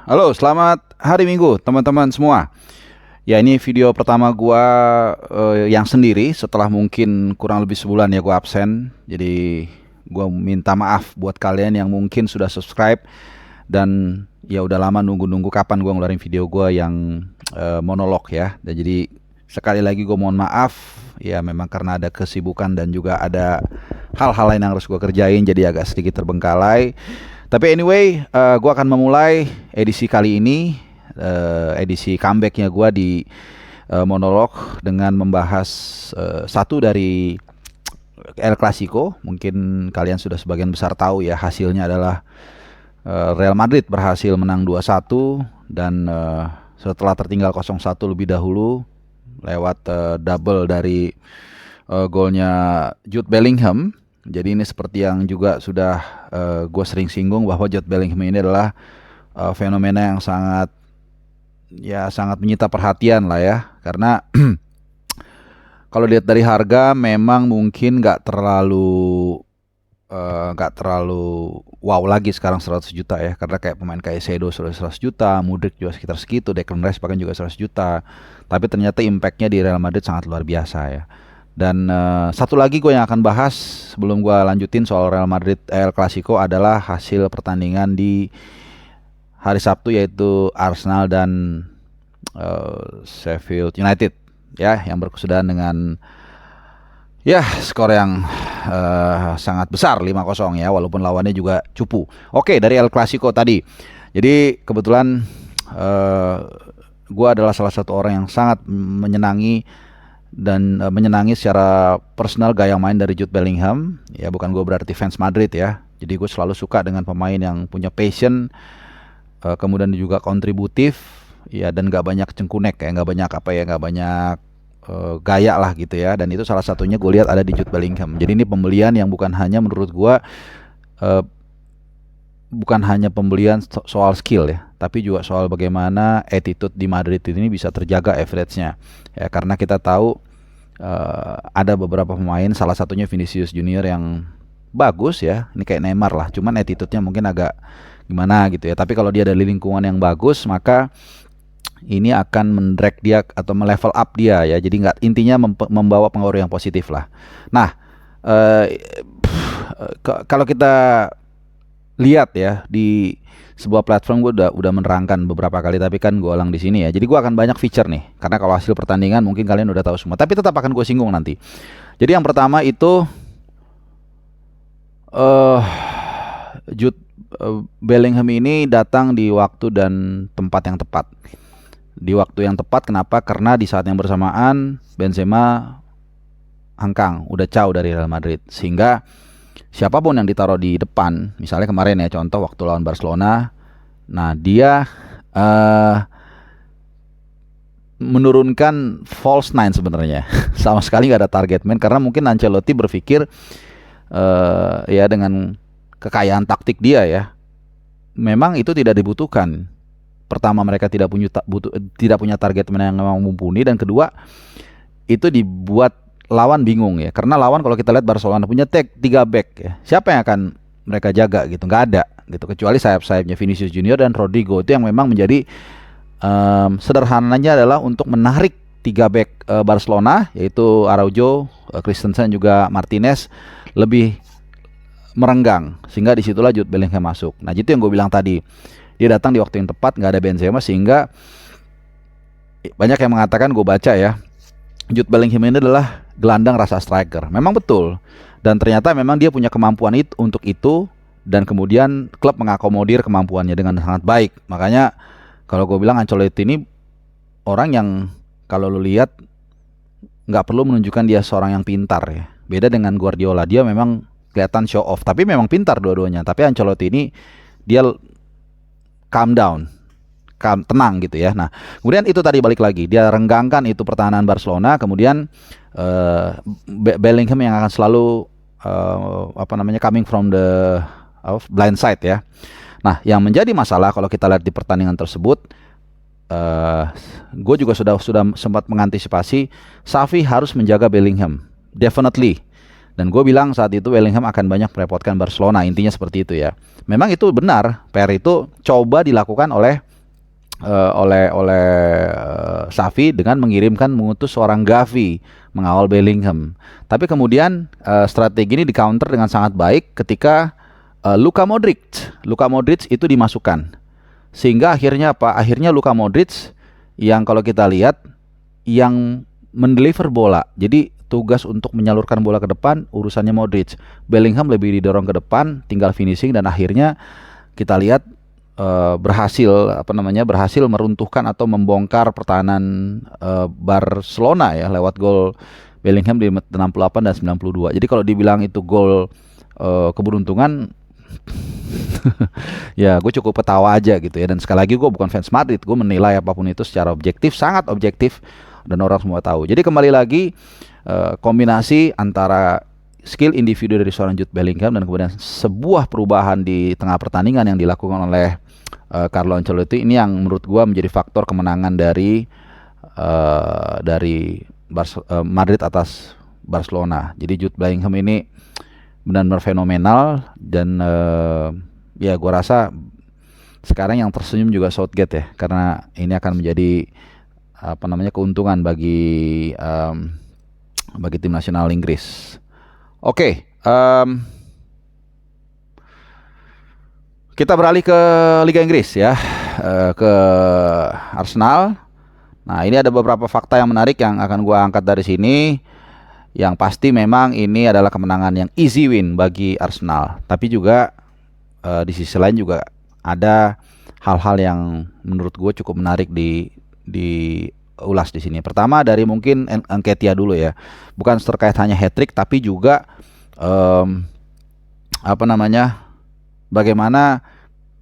Halo, selamat hari Minggu teman-teman semua. Ya, ini video pertama gua yang sendiri setelah mungkin kurang lebih sebulan ya gua absen. Jadi gua minta maaf buat kalian yang mungkin sudah subscribe dan ya udah lama nunggu-nunggu kapan gua ngeluarin video gua yang monolog ya. Dan jadi sekali lagi gua mohon maaf ya, memang karena ada kesibukan dan juga ada hal-hal lain yang harus gua kerjain, jadi agak sedikit terbengkalai. Tapi anyway, gue akan memulai edisi kali ini, edisi comebacknya gue di monolog dengan membahas satu dari El Clasico. Mungkin kalian sudah sebagian besar tahu ya, hasilnya adalah Real Madrid berhasil menang 2-1 dan setelah tertinggal 0-1 lebih dahulu lewat double dari golnya Jude Bellingham. Jadi ini seperti yang juga sudah gue sering singgung bahwa Jude Bellingham ini adalah fenomena yang sangat menyita perhatian lah ya, karena kalau lihat dari harga memang mungkin nggak terlalu wow lagi sekarang 100 juta ya, karena kayak pemain kayak Caicedo sudah 100 juta, Mudryk juga sekitar segitu, Declan Rice bahkan juga 100 juta. Tapi ternyata impactnya di Real Madrid sangat luar biasa ya. Dan satu lagi gue yang akan bahas sebelum gue lanjutin soal Real Madrid El Clasico adalah hasil pertandingan di hari Sabtu, yaitu Arsenal dan Sheffield United ya, yang berkesudahan dengan ya skor yang sangat besar 5-0 ya, walaupun lawannya juga cupu. Oke, dari El Clasico tadi. Jadi kebetulan gue adalah salah satu orang yang sangat menyenangi secara personal gaya main dari Jude Bellingham. Ya, bukan gue berarti fans Madrid ya. Jadi gue selalu suka dengan pemain yang punya passion, kemudian juga kontributif, ya, dan gak banyak cengkunek ya, gak banyak gaya lah gitu ya. Dan itu salah satunya gue lihat ada di Jude Bellingham. Jadi ini pembelian yang bukan hanya menurut gue bukan hanya pembelian soal skill ya, tapi juga soal bagaimana attitude di Madrid ini bisa terjaga average-nya. Ya, karena kita tahu ada beberapa pemain, salah satunya Vinicius Junior yang bagus ya, ini kayak Neymar lah, cuman attitude-nya mungkin agak gimana gitu ya. Tapi kalau dia ada di lingkungan yang bagus, maka ini akan mendrag dia atau melevel up dia ya. Jadi intinya membawa pengaruh yang positif lah. Nah, kalau kita lihat ya di sebuah platform, gue udah menerangkan beberapa kali, tapi kan gue ulang di sini ya. Jadi gue akan banyak feature nih, karena kalau hasil pertandingan mungkin kalian udah tahu semua, tapi tetap akan gue singgung nanti. Jadi yang pertama itu Jude Bellingham ini datang di waktu dan tempat yang tepat. Di waktu yang tepat kenapa? Karena di saat yang bersamaan Benzema hengkang, udah jauh dari Real Madrid, sehingga siapapun yang ditaruh di depan, misalnya kemarin ya contoh waktu lawan Barcelona, nah dia menurunkan false nine sebenarnya. Sama sekali nggak ada target man, karena mungkin Ancelotti berpikir ya dengan kekayaan taktik dia ya, memang itu tidak dibutuhkan. Pertama, mereka tidak punya target man yang memang mumpuni, dan kedua itu dibuat lawan bingung ya, karena lawan kalau kita lihat Barcelona punya 3 back ya, siapa yang akan mereka jaga gitu? Nggak ada gitu, kecuali sayap-sayapnya Vinicius Junior dan Rodrigo, itu yang memang menjadi sederhananya adalah untuk menarik 3 back Barcelona, yaitu Araujo, Christensen juga Martinez lebih merenggang, sehingga disitulah Jude Bellingham masuk. Nah, itu yang gue bilang tadi, dia datang di waktu yang tepat, nggak ada Benzema, sehingga banyak yang mengatakan, gue baca ya, Jude Bellingham ini adalah gelandang rasa striker. Memang betul, dan ternyata memang dia punya kemampuan untuk itu, dan kemudian klub mengakomodir kemampuannya dengan sangat baik. Makanya kalau gue bilang Ancelotti ini orang yang kalau lu lihat nggak perlu menunjukkan dia seorang yang pintar ya. Beda dengan Guardiola, dia memang kelihatan show off, tapi memang pintar dua-duanya. Tapi Ancelotti ini dia calm down, tenang gitu ya. Nah, kemudian itu tadi balik lagi, dia renggangkan itu pertahanan Barcelona, kemudian Bellingham yang akan selalu coming from the blind side ya. Nah, yang menjadi masalah kalau kita lihat di pertandingan tersebut, gue juga sudah sempat mengantisipasi, Xavi harus menjaga Bellingham, definitely. Dan gue bilang saat itu Bellingham akan banyak merepotkan Barcelona, intinya seperti itu ya. Memang itu benar, PR itu coba dilakukan oleh Xavi dengan mengutus seorang Gavi mengawal Bellingham. Tapi kemudian strategi ini di-counter dengan sangat baik ketika Luka Modric itu dimasukkan. Sehingga akhirnya apa? Akhirnya Luka Modric yang kalau kita lihat yang mendeliver bola. Jadi tugas untuk menyalurkan bola ke depan urusannya Modric. Bellingham lebih didorong ke depan, tinggal finishing, dan akhirnya kita lihat berhasil meruntuhkan atau membongkar pertahanan Barcelona ya lewat gol Bellingham di menit 68 dan 92. Jadi kalau dibilang itu gol keberuntungan ya gue cukup ketawa aja gitu ya. Dan sekali lagi gue bukan fans Madrid, gue menilai apapun itu secara objektif, sangat objektif, dan orang semua tahu. Jadi kembali lagi kombinasi antara skill individu dari seorang Jude Bellingham dan kemudian sebuah perubahan di tengah pertandingan yang dilakukan oleh Carlo Ancelotti ini yang menurut gue menjadi faktor kemenangan dari Madrid atas Barcelona. Jadi Jude Bellingham ini benar-benar fenomenal, dan ya gue rasa sekarang yang tersenyum juga Southgate ya, karena ini akan menjadi keuntungan bagi tim nasional Inggris. Oke, kita beralih ke Liga Inggris ya, ke Arsenal. Nah, ini ada beberapa fakta yang menarik yang akan gue angkat dari sini. Yang pasti memang ini adalah kemenangan yang easy win bagi Arsenal. Tapi juga di sisi lain juga ada hal-hal yang menurut gue cukup menarik diulas di sini. Pertama dari mungkin Nketiah dulu ya. Bukan terkait hanya hat-trick, tapi juga bagaimana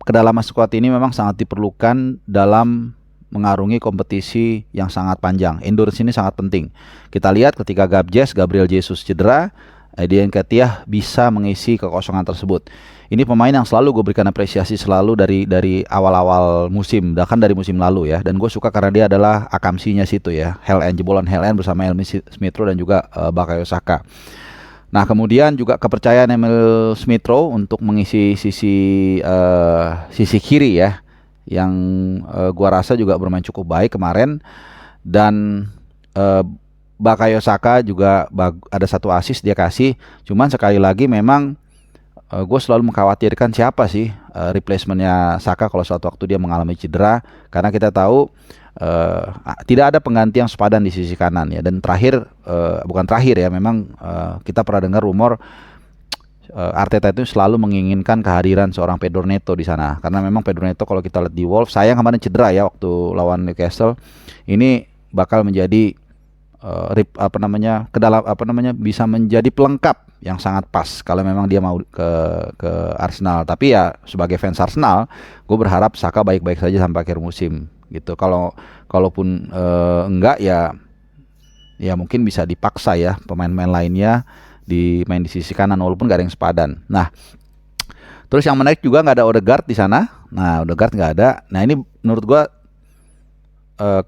kedalaman skuad ini memang sangat diperlukan dalam mengarungi kompetisi yang sangat panjang. Endurance ini sangat penting. Kita lihat ketika Gabriel Jesus cedera, Eddie Nketiah bisa mengisi kekosongan tersebut. Ini pemain yang selalu gue berikan apresiasi selalu dari awal-awal musim, bahkan dari musim lalu ya. Dan gue suka karena dia adalah akamsinya situ ya. Jebolan Helen bersama Emil Smith Rowe dan juga Bukayo Saka. Nah, kemudian juga kepercayaan Emil Smith Rowe untuk mengisi sisi kiri ya, yang gua rasa juga bermain cukup baik kemarin. Dan Bukayo Saka juga ada satu assist dia kasih. Cuman sekali lagi memang gue selalu mengkhawatirkan siapa sih replacementnya Saka kalau suatu waktu dia mengalami cedera, karena kita tahu tidak ada pengganti yang sepadan di sisi kanan ya. Dan bukan terakhir ya, memang kita pernah dengar rumor Arteta itu selalu menginginkan kehadiran seorang Pedro Neto di sana, karena memang Pedro Neto kalau kita lihat di Wolves, sayang kemarin cedera ya waktu lawan Newcastle. Ini bakal menjadi bisa menjadi pelengkap yang sangat pas kalau memang dia mau ke Arsenal. Tapi ya sebagai fans Arsenal, gue berharap Saka baik-baik saja sampai akhir musim gitu. Kalaupun enggak ya mungkin bisa dipaksa ya pemain-pemain lainnya main di sisi kanan walaupun gak ada yang sepadan. Nah, terus yang menarik juga nggak ada Odegaard di sana. Nah, Odegaard nggak ada. Nah, ini menurut gua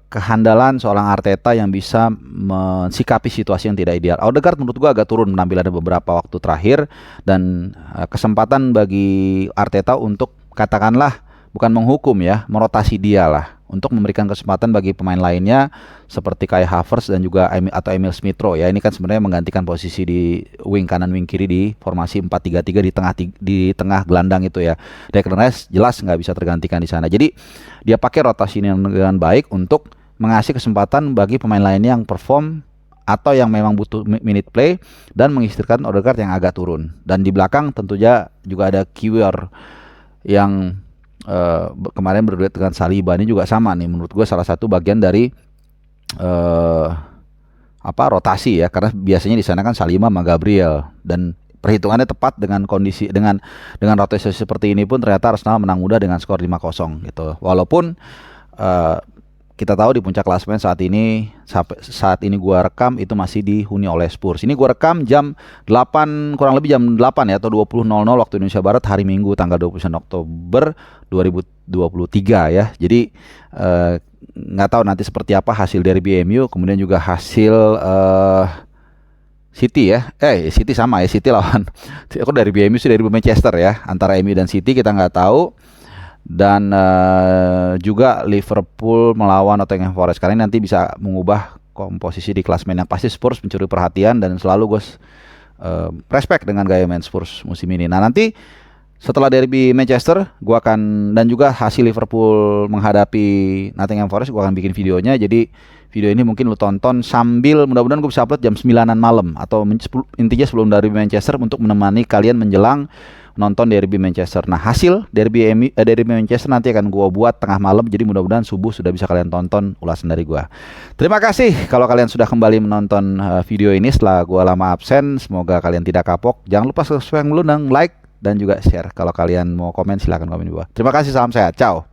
kehandalan seorang Arteta yang bisa mensikapi situasi yang tidak ideal. Odegaard menurut gua agak turun penampilannya beberapa waktu terakhir, dan kesempatan bagi Arteta untuk katakanlah bukan menghukum ya, merotasi dia lah, untuk memberikan kesempatan bagi pemain lainnya seperti Kai Havertz dan juga Emil Smith Rowe ya. Ini kan sebenarnya menggantikan posisi di wing kanan wing kiri di formasi 4-3-3 di tengah gelandang itu ya. Declan Rice jelas nggak bisa tergantikan di sana. Jadi dia pakai rotasi ini dengan baik untuk mengasih kesempatan bagi pemain lainnya yang perform atau yang memang butuh minute play, dan mengistirahatkan Odegaard yang agak turun. Dan di belakang tentunya juga ada Kiwior yang kemarin berduet dengan Saliba. Ini juga sama nih, menurut gue salah satu bagian dari rotasi ya, karena biasanya di sana kan Saliba sama Gabriel, dan perhitungannya tepat dengan kondisi dengan rotasi seperti ini pun ternyata Arsenal menang mudah dengan skor 5-0 gitu. Walaupun kita tahu di puncak klasemen saat ini gua rekam itu masih dihuni oleh Spurs. Ini gua rekam jam 8, kurang lebih jam 8 ya, atau 20.00 waktu Indonesia Barat, hari Minggu tanggal 29 Oktober 2023 ya. Jadi nggak tahu nanti seperti apa hasil derby MU, kemudian juga hasil City ya. City sama ya, City lawan aku dari MU sih, dari Manchester ya. Antara MU dan City kita nggak tahu. Dan juga Liverpool melawan Nottingham Forest. Karena nanti bisa mengubah komposisi di klasemen. Yang pasti Spurs mencuri perhatian dan selalu gue respect dengan gaya main Spurs musim ini. Nah nanti setelah derby Manchester, gua akan, dan juga hasil Liverpool menghadapi Nottingham Forest, gua akan bikin videonya. Jadi video ini mungkin lu tonton sambil, mudah-mudahan gue bisa upload jam 9-an malam atau intinya sebelum derby Manchester untuk menemani kalian menjelang nonton derby Manchester. Nah hasil derby Manchester nanti akan gua buat tengah malam, jadi mudah-mudahan subuh sudah bisa kalian tonton ulasan dari gua. Terima kasih kalau kalian sudah kembali menonton video ini setelah gua lama absen. Semoga kalian tidak kapok. Jangan lupa subscribe dulu dan like dan juga share. Kalau kalian mau komen silahkan komen di bawah. Terima kasih, salam sehat, ciao.